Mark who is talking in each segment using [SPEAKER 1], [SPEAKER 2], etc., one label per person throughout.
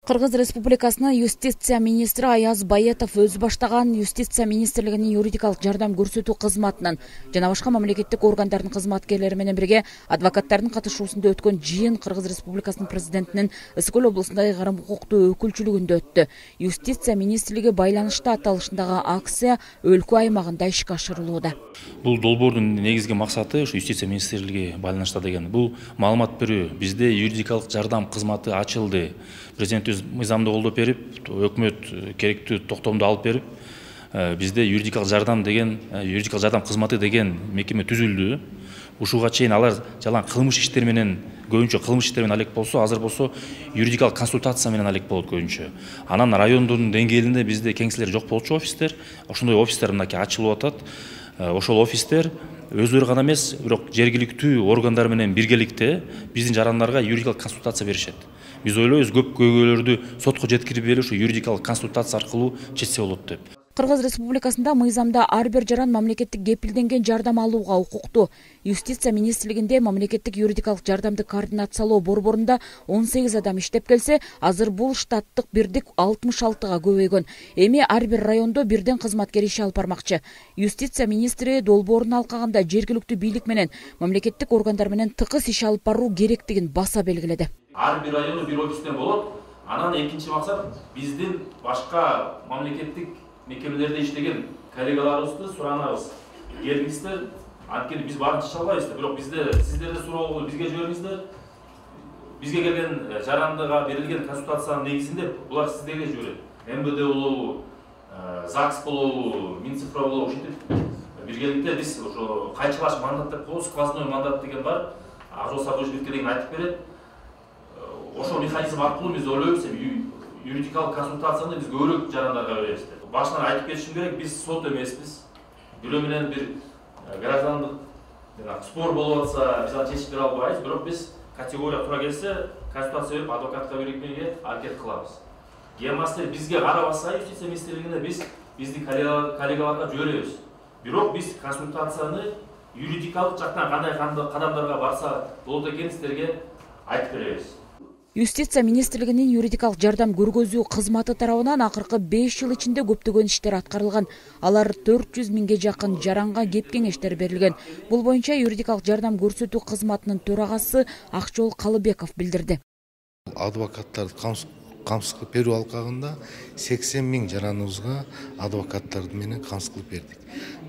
[SPEAKER 1] Кыргыз Республикасына юстиция министри Аяз Баетов өз баштаган юстиция министрлигинин юридикалык жардам көрсөтүү кызматынан жана башка мамлекеттик органдардын кызматкерлери менен бирге адвокаттардын катышуусунда өткөн жыйын Кыргыз Республикасынын президентинин Ысык Көл облусундагы карым укуктуу өкүлчүлүгүндө өттү. Юстиция министрлиги байланышта аталышындагы акция өлкө аймагында ишке ашырылууда.
[SPEAKER 2] Бул долбоордун негизги максаты ушу юстиция министрлиги байланышта деген. Бул маалымат берүү. Бизде юридикалык жардам кызматы ачылды. Президент өз мыйзамды колдоп берип, өкмөт керектүү токтомду алып берип, бизде юридикалык жардам кызматы деген мекеме түзүлдү. Ушуга чейин алар жалаң кылмыш иштери менен, көбүнчө кылмыш иштери менен алек болсо, азыр болсо юридикалык консультация менен алек болот көбүнчө. Анан райондун деңгээлинде бизде кеңселер жок болчу офистер, ошондой офистер мынакей ачылып атат. Ошол офистер өздөрү гана эмес, бирок жергиликтүү органдар менен биргеликте биздин жарандарга юридикалык консультация беришет. Биз ойлойбуз, көп көйгөйлөрдү сотко жеткирбей эле ушу юридикалык консультация аркылуу чечсе болот деп.
[SPEAKER 1] Кыргыз Республикасында мыйзамда ар бир жаран мамлекеттик кепилденген жардам алууга укуктуу. Юстиция министрлигинде мамлекеттик юридикалык жардамды координациялоо борборунда 18 адам иштеп келсе, азыр бул штаттык бирдик 66га көбөйгөн. Эми ар бир райондо бирден кызматкер иш алып бармакчы. Юстиция министри долбоорун алкаганда жергиликтүү бийлик менен мамлекеттик органдар менен тыкыз иш алып баруу керектигин баса белгиледи.
[SPEAKER 3] Ар бир райондо бир офистер болот. Анан экинчи максат биздин башка мамлекеттик мекемелерде иштеген коллегаларыбызды суранабыз. Келиңиздер, анткени биз барын чече албайбыз, бирок бизде сиздерде суроо бизге жибериңиздер. Бизге келген жарандыга берилген консультациянын негизинде булар сиздерге жиберет. МВД болобу, ЗАГС болобу, Минцифра болобу, ушинтип биргеликте биз ошо кайчылаш мандат деп коебуз, сквозной мандат деген бар. Акжол Сабыровичке деген айтып берет. Ошол механизм аркылуу биз ойлойбуз, юридикалык консультацияны биз көбүрөөк жарандарга беребиз деп. Башынан айтып кетишим керек, биз сот эмеспиз. Бирөө менен бир граждандык спор болуп атса, биз аны чечип бере албайбыз, бирок биз категория туура келсе, консультация берип адвокатка берекмеге аракет кылабыз. Кемасе бизге карабаса, юстиция министрлигине биздин коллегаларга жиберебиз. Бирок биз консультацияны юридикалык жактан кандай кадамдарга барса болот экенин сиздерге айтып беребиз.
[SPEAKER 1] Юстиция министрлигинин юридикалык жардам көргөзүү кызматы тарабынан акыркы 5 жыл ичинде көптөгөн иштер аткарылган. Алар 400 миңге жакын жаранга кеп кеңештер берилген. Бул боюнча юридикалык жардам көрсөтүү кызматынын төрагасы Акжол Калыбеков билдирди.
[SPEAKER 4] Адвокаттарды камсыз кылып берүү алкагында 80 миң жараныбызга адвокаттар менен камсыз кылып бердик.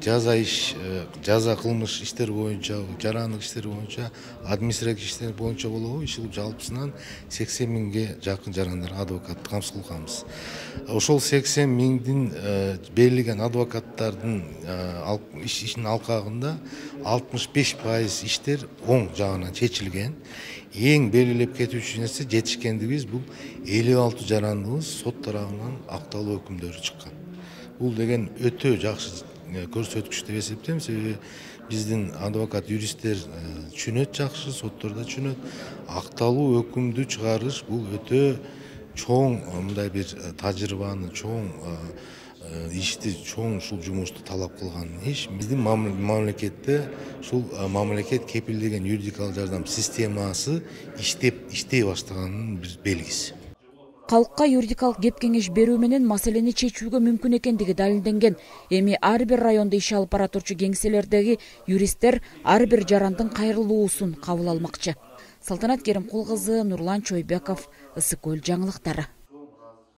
[SPEAKER 4] Жаза кылмыш иштер боюнча, жарандык иштер боюнча, административдик иштер боюнча болобу, иши жалпысынан 80 миңге жакын жарандар адвокатты камсыз кылганбыз. Ошол 80 миңдин берилген адвокаттардын ишинин алкагында 65% иштер оң жагынан чечилген. Эң белгилеп кетүүчү нерсе жетишкендигибиз бул 56 жарандыбыз сот тарабынан акталуу өкүмдөрү чыккан. Бул деген өтө жакшы көрсөткүч деп эсептейм, себеби биздин адвокат юристтер түшүнөт жакшы, соттордо түшүнөт. Акталуу өкүмдү чыгарыш бул өтө чоң мындай бир тажрыйбаны, чоң ишти, чоң ушул жумушту талап кылган иш. Биздин мамлекетте ушул мамлекет кепилдеген юридикалык жардам системасы иштей баштаганынын бир белгиси.
[SPEAKER 1] Калкка юридикалык кеп кеңеш берүү менен маселени чечүүгө мүмкүн экендиги далилденген. Эми ар бир райондо иш алып бара турчу кеңселердеги юристтер ар бир жарандын кайрылуусун кабыл алмакчы. Салтанат Керимкул кызы, Нурлан Чойбеков, Ысык Көл жаңылыктары.